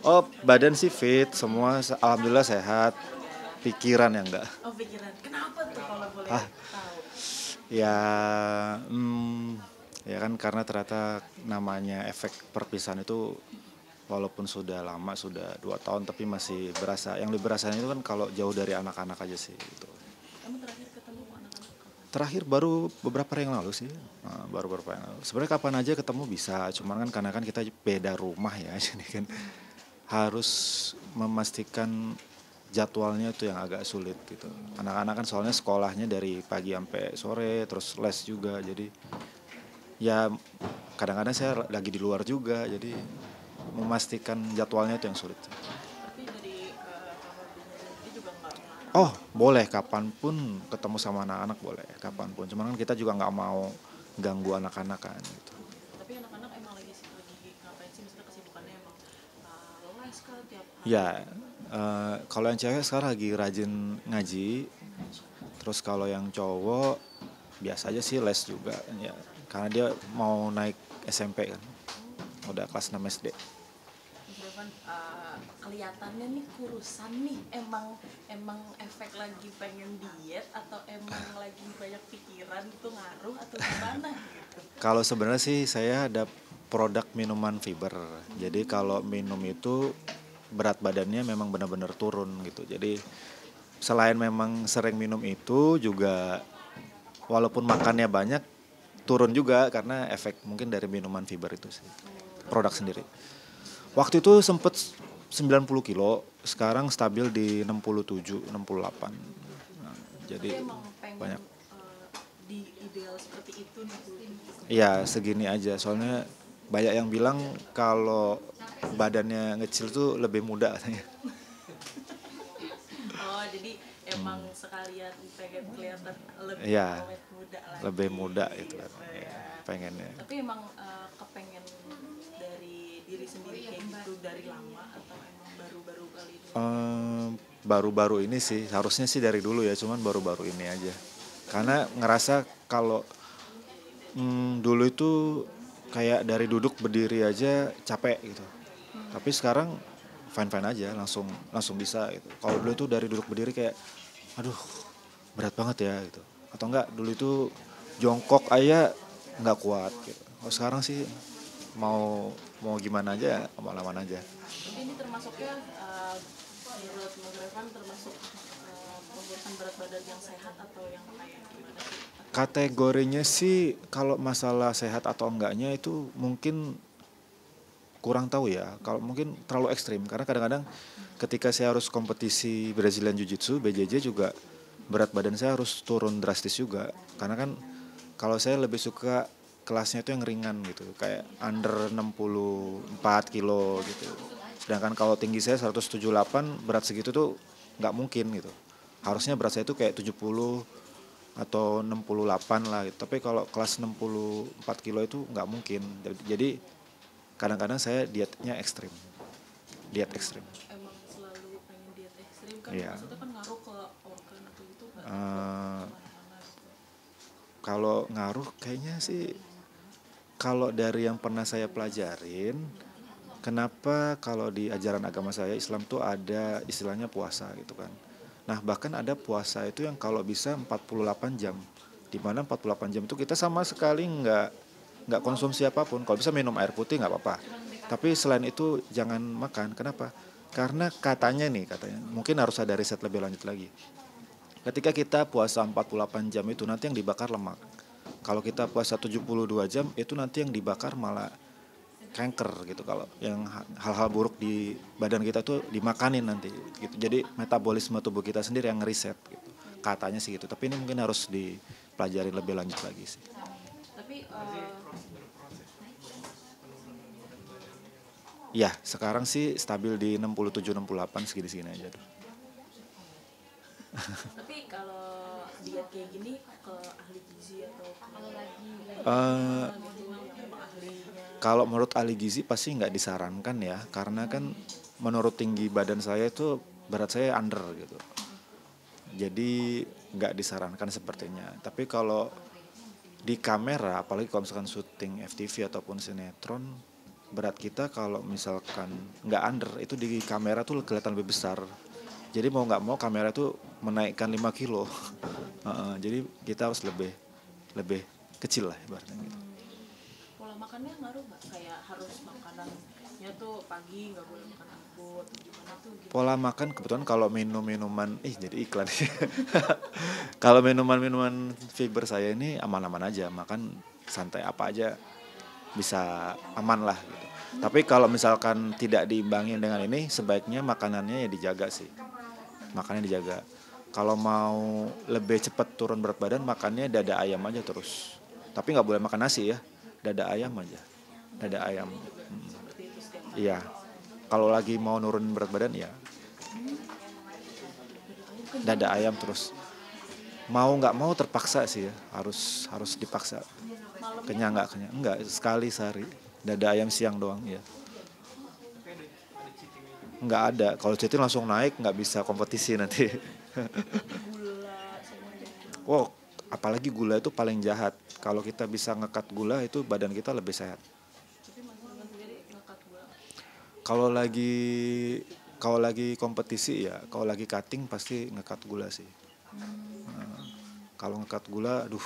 Oh, badan sih fit, semua alhamdulillah sehat. Pikiran yang enggak. Oh pikiran, kenapa tuh kalau boleh Ah, tahu? ya, hmm, ya kan karena ternyata namanya efek perpisahan itu walaupun sudah lama, sudah 2 tahun, tapi masih berasa. Yang lebih berasa itu kan kalau jauh dari anak-anak aja sih. Gitu. Kamu terakhir ketemu anak-anak kapan? Terakhir baru beberapa hari yang lalu sih. Baru beberapa yang lalu. Sebenarnya kapan aja ketemu bisa, cuman kan karena kan kita beda rumah ya, jadi kan harus memastikan jadwalnya itu yang agak sulit gitu. Anak-anak kan soalnya sekolahnya dari pagi sampai sore, terus les juga, jadi ya kadang-kadang saya lagi di luar juga, jadi memastikan jadwalnya itu yang sulit. Tapi dari kamar dunia sendiri juga nggak melarang Oh, untuk boleh kapanpun ketemu sama anak-anak boleh, kapanpun. Cuman kan kita juga nggak mau ganggu anak-anak kan gitu. tapi anak-anak emang lagi ngapain sih, misalnya kesibukannya emang les kah tiap hari Ya, gitu? kalau yang cewek sekarang lagi rajin ngaji, terus kalau yang cowok biasa aja sih les juga ya, karena dia mau naik SMP kan, udah kelas 6 SD. Mas Revan, kelihatannya nih kurusan nih, emang emang efek lagi pengen diet atau emang lagi banyak pikiran tuh ngaruh atau gimana gitu? Kalau sebenarnya sih saya ada produk minuman fiber, jadi kalau minum itu berat badannya memang benar-benar turun gitu. Jadi selain memang sering minum itu juga, walaupun makannya banyak, turun juga karena efek mungkin dari minuman fiber itu sih, Oh, produk berarti sendiri. Waktu itu sempet 90 kilo, sekarang stabil di 67, 68. Nah, tapi jadi emang pengen banyak. di ideal seperti itu nih gitu. Ya segini aja, soalnya banyak yang bilang kalau badannya ngecil tuh lebih muda katanya. Oh jadi emang sekalian pengen kelihatan lebih Iya, awet muda lebih lagi muda itu kan, gitu ya, ya. pengennya. Tapi emang kepengen dari diri sendiri kayak gitu dari lama atau emang baru-baru kali ini? Ehm, Baru-baru ini sih, harusnya sih dari dulu ya, cuman baru-baru ini aja. Karena ngerasa kalau dulu itu kayak dari duduk berdiri aja capek gitu. Tapi sekarang fine-fine aja, langsung langsung bisa gitu. Kalau dulu itu dari duduk berdiri kayak aduh berat banget ya gitu. Atau enggak dulu itu jongkok aja nggak kuat gitu. Kalau sekarang sih mau mau gimana aja, aman-aman aja. Tapi ini termasuknya menurut Mas Revan termasuk pengurusan berat badan yang sehat atau yang kayak gimana sih? Atau Kategorinya sih kalau masalah sehat atau enggaknya itu mungkin kurang tahu ya. Kalau mungkin terlalu ekstrim karena kadang-kadang ketika saya harus kompetisi Brazilian Jiu-Jitsu BJJ juga berat badan saya harus turun drastis juga. Karena kan kalau saya lebih suka kelasnya itu yang ringan gitu, kayak under 64 kilo gitu. Sedangkan kalau tinggi saya 178, berat segitu tuh nggak mungkin gitu. Harusnya berat saya itu kayak 70 atau 68 lah gitu. Tapi kalau kelas 64 kilo itu nggak mungkin. Jadi kadang-kadang saya dietnya ekstrim, diet ekstrim. emang selalu pengen diet ekstrim kan, Iya. maksudnya kan ngaruh ke organ atau gitu nggak ke Eh, kemana-mana gitu? Kalau ngaruh kayaknya sih, kalau dari yang pernah saya pelajarin, kenapa kalau di ajaran agama saya Islam tuh ada istilahnya puasa gitu kan. Nah bahkan ada puasa itu yang kalau bisa 48 jam. Di mana 48 jam itu kita sama sekali nggak konsumsi apapun. Kalau bisa minum air putih nggak apa-apa. Tapi selain itu jangan makan. Kenapa? Karena katanya nih, katanya mungkin harus ada riset lebih lanjut lagi. Ketika kita puasa 48 jam itu nanti yang dibakar lemak. Kalau kita puasa 72 jam itu nanti yang dibakar malah kanker gitu. Kalau yang hal-hal buruk di badan kita tuh dimakanin nanti gitu. Jadi metabolisme tubuh kita sendiri yang ngeriset gitu. Katanya sih gitu. Tapi ini mungkin harus dipelajari lebih lanjut lagi sih. Tapi Ya, sekarang sih stabil di 67 68 segini-segini aja tuh. tapi kalau diet kayak gini ke ahli gizi atau ke Eh mana gitu yang ahlinya? Kalau menurut ahli gizi pasti nggak disarankan ya, karena kan menurut tinggi badan saya itu berat saya under gitu. Jadi nggak disarankan sepertinya. Tapi kalau di kamera, apalagi kalau misalkan syuting FTV ataupun sinetron, berat kita kalau misalkan nggak under itu di kamera tuh kelihatan lebih besar. Jadi mau nggak mau kamera tuh menaikkan 5 kilo. Jadi kita harus lebih lebih kecil lah ibaratnya gitu. Pola makannya ngaruh nggak? Kayak harus makanannya tuh pagi nggak boleh makan anggur, gimana tuh gitu. Pola makan kebetulan kalau minuman jadi iklan. Kalau minuman fiber saya ini aman-aman aja, makan santai apa aja bisa aman lah gitu. Tapi kalau misalkan tidak diimbangi dengan ini, sebaiknya makanannya ya dijaga sih. Makannya dijaga. Kalau mau lebih cepat turun berat badan, makannya dada ayam aja terus. Tapi nggak boleh makan nasi ya, dada ayam aja. Dada ayam. Seperti itu setiap hari. Iya. Kalau lagi mau nurunin berat badan ya dada ayam terus. Mau nggak mau terpaksa sih ya, harus dipaksa. Malamnya Kenyang nggak kenyang? Enggak, sekali sehari. Dada ayam siang doang ya. Nggak ada. Kalau cheating langsung naik, nggak bisa kompetisi nanti. gula semuanya. Wow, apalagi gula itu paling jahat. Kalau kita bisa ngekat gula itu badan kita lebih sehat. Tapi Mas Irfan sendiri ngekat gula. Kalau lagi kalau lagi kompetisi ya, kalau lagi cutting pasti ngekat gula sih. Kalau ngekat gula, aduh,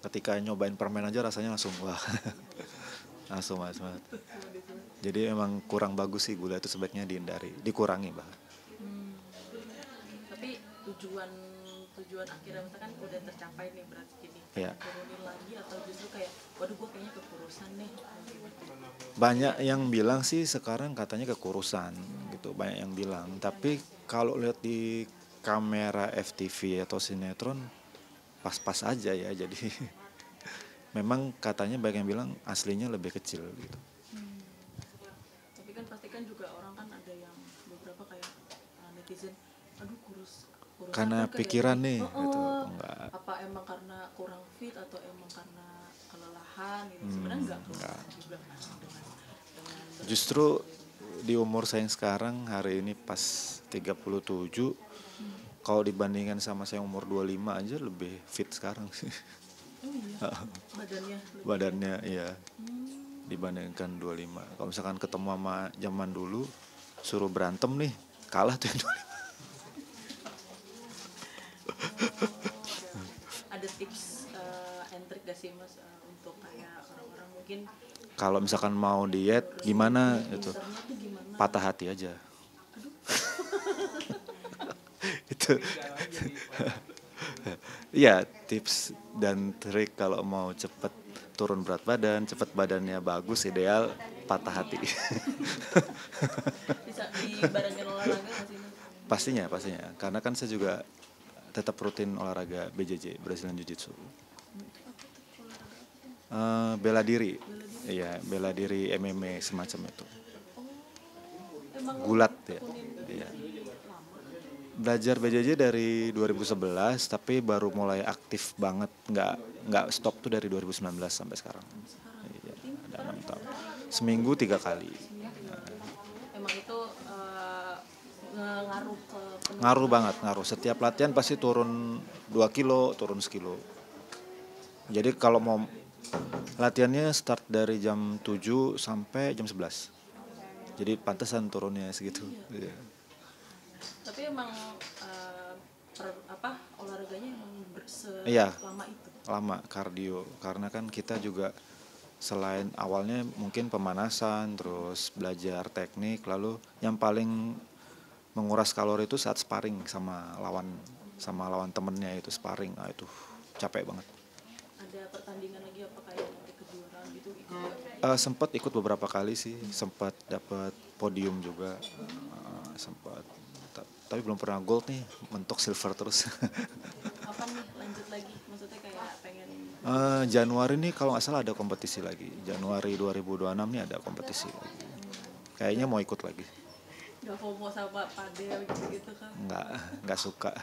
ketika nyobain permen aja rasanya langsung wah, langsung mas banget. Jadi emang kurang bagus sih gula itu sebaiknya dihindari, dikurangi bahkan. Tapi tujuan tujuan akhirnya misalkan udah tercapai nih berat segini, Iya. turunin lagi atau justru kayak waduh gue kayaknya kekurusan nih. Banyak yang bilang sih sekarang katanya kekurusan gitu, banyak yang bilang. Tapi kalau lihat di kamera FTV atau sinetron pas-pas aja ya. Jadi memang katanya banyak yang bilang aslinya lebih kecil gitu. Tapi kan pasti kan juga orang kan ada yang beberapa kayak netizen, aduh kurusan Karena kan kayak pikiran gini. nih gitu. Heeh. Enggak. Apa emang karena kurang fit atau emang karena kelelahan gitu. Sebenarnya enggak kelelahan juga kan dengan berat Justru di umur saya yang sekarang hari ini pas 37, kalau dibandingkan sama saya umur 25 aja lebih fit sekarang sih. oh iya badannya lebih- Badannya ya dibandingkan 25. Kalau misalkan ketemu sama zaman dulu suruh berantem nih, kalah tuh yang 25. ada tips and trick gak sih Mas untuk kayak orang-orang mungkin Kalau misalkan mau diet gimana gitu, pinternya tuh gimana? patah hati aja. Itu iya, tips dan trik kalau mau cepet turun berat badan, cepet badannya bagus, ideal patah hati. Bisa dibarengin olahraga gak sih Mas? Pastinya, karena kan saya juga tetap rutin olahraga BJJ, Brazilian Jiu-Jitsu. Bela diri, iya, bela diri MMA semacam itu. Emang Gulat ya. tekunin Iya. lama. Belajar BJJ dari 2011, tapi baru mulai aktif banget, nggak stop tuh dari 2019 sampai sekarang. Iya, ada 6 tahun. Seminggu 3 kali. Emang itu ngaruh ke penurunan. Ngaruh banget, ngaruh. Setiap latihan pasti turun 2 kilo, turun sekilo. Jadi kalau mau latihannya start dari jam 7 sampai jam 11. Jadi pantesan turunnya segitu. Iya. Tapi emang olahraganya emang Iya. selama itu. Lama kardio, karena kan kita juga selain awalnya mungkin pemanasan, terus belajar teknik, lalu yang paling menguras kalori itu saat sparring sama lawan temennya, itu sparring. Nah, itu capek banget. Ada pertandingan lagi apa kayak nanti kejuaraan gitu ikut nggak? Sempat ikut beberapa kali sih, sempat dapat podium juga, sempat. Tapi belum pernah gold nih, mentok silver terus. Kapan nih lanjut lagi? Maksudnya kayak pengen Januari nih kalau nggak salah ada kompetisi lagi. Januari 2026 nih ada kompetisi lagi. Kayaknya mau ikut lagi. nggak FOMO sama padel gitu kan? Nggak suka.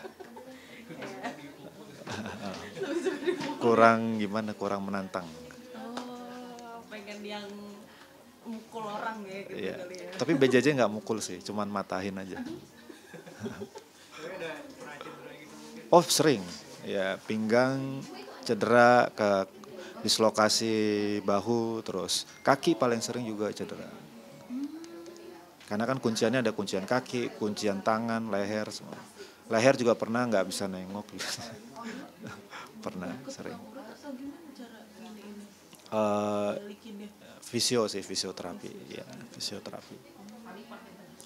Lebih suka Kurang menantang. pengen yang mukul orang ya gitu Iya. kali ya. Tapi BJJ nggak mukul sih, cuman matahin aja. Oh sering, ya pinggang cedera ke dislokasi bahu, terus kaki paling sering juga cedera. Karena kan kunciannya ada kuncian kaki, kuncian tangan, leher semua. Leher juga pernah nggak bisa nengok gitu. Pernah sering. Urut atau gimana cara ini Eh, balikinnya? fisioterapi, ya fisioterapi.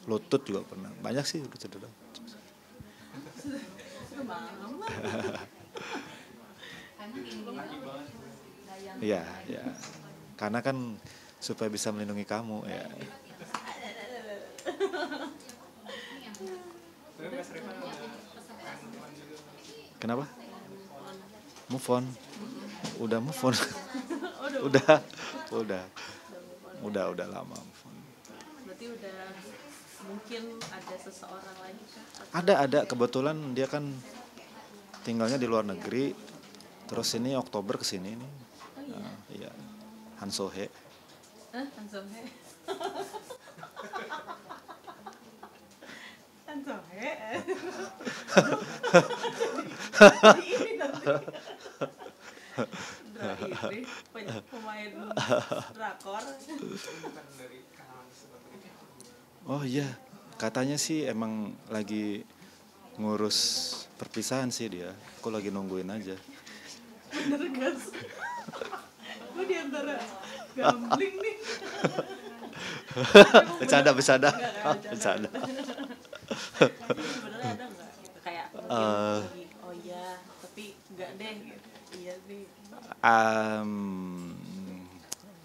Lutut juga pernah, banyak sih udah cedera. Mama. Iya, ya. Karena kan supaya bisa melindungi kamu ya. Kenapa? Move on. Udah move on. udah, udah, udah lama move on. Berarti udah mungkin ada seseorang lagi kah? Ada kebetulan dia kan tinggalnya di luar negeri. Terus ini Oktober kesini nih. Oh iya. Iya. Han Sohe. Langsung he. Langsung he. Ini nanti. Pemain drakor. Oh iya, katanya sih emang lagi ngurus perpisahan sih dia. Aku lagi nungguin aja. Bener gak sih? Gue diantara gambling nih. Bercanda. Bercanda. Bercanda. Sebenarnya ada nggak gitu kayak mungkin lagi, oh iya tapi nggak deh gitu. Iya sih.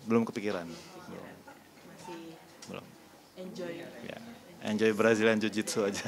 Belum kepikiran. Masih Belum. enjoy. Ya. Enjoy Brazilian Jiu-Jitsu aja.